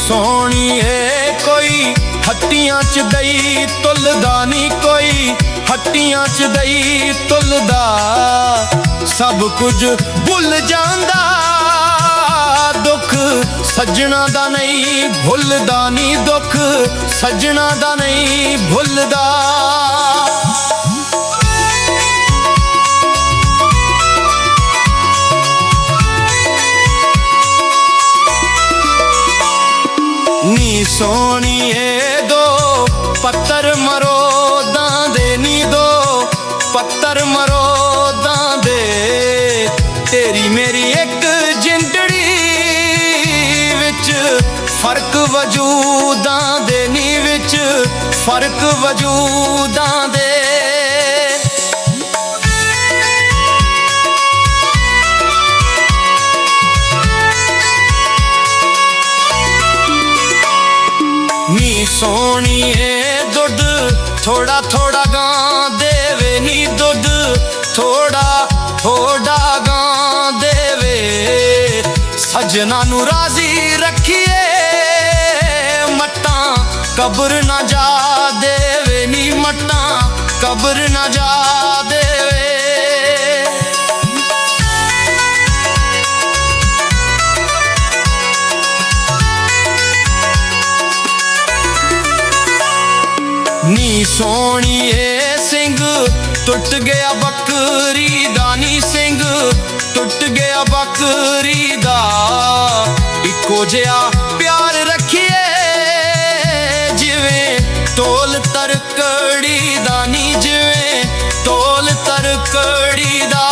सोहणीए कोई हट्टियां च दई तुलदा नी, कोई हट्टियां च दई तुलदा, सब कुछ भुल जांदा दुख सजना दा नहीं भुलदा नी, दुख सजना दा नहीं भुलदा। नी सोहणीए दो पत्तर मरोदां दे, नी दो पत्तर मरोदां दे, तेरी मेरी एक जिंदड़ी विच फर्क वजूदां दे, नी विच फर्क वजूदां दे। नी सोहणीए दुध थोड़ा थोड़ा गां देवे, नी दुध थोड़ा थोड़ा गां देवे, सजना नू राजी रखिए मट्टां कब्र ना जा देवे, नी मट्टां कब्र ना जा देवे। नी सोहणीए सिंह टुट गया बकरी दा, नी सिंह टुट गया बकरी दा, इको जिहा प्यार रखिए जिवें तोल तरकड़ी दा, नी जिवें तोल तरकड़ी दा।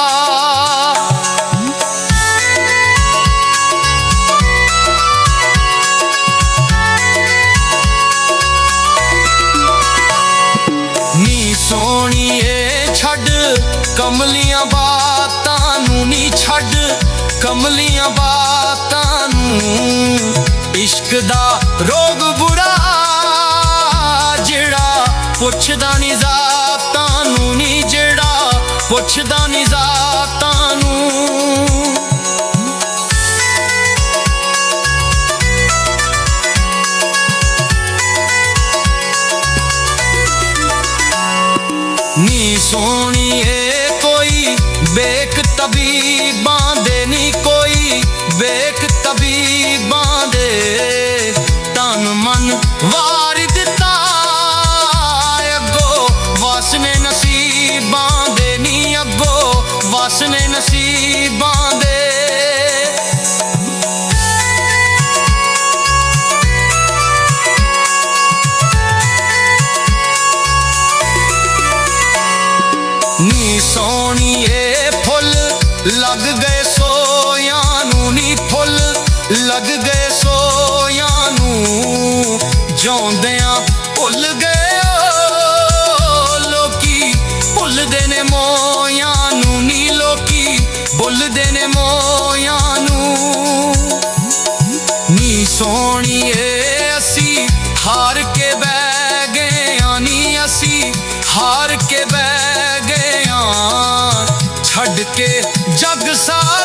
नी सोहणीए छड्ड कमलियां बातां नू, नी छड्ड कमलियां बातां नू, इश्क दा रोग बुरा जेड़ा पुछदा नी जातां नू, नी जेड़ा पुछदा नी जातां नू। नी सोहणीए कोई बेक तबीबां दे, नी कोई बेक तबीबां दे, तन मन वार दिता अगो वासने नसीबां दे, नी अगो वासने नसीबां दे। नी सोहणीए फुल लग गए सोयां नू, नी फुल लग गए सोयां नू, जिउंदियां भुल गए लोकी भुलदे ने मोयां नू, नी लोकी भुलदे ने मोयां नू। नी सोहणीए असी हार के बह गए आं, नी असी हार के बह गए छड्ड के जग सारा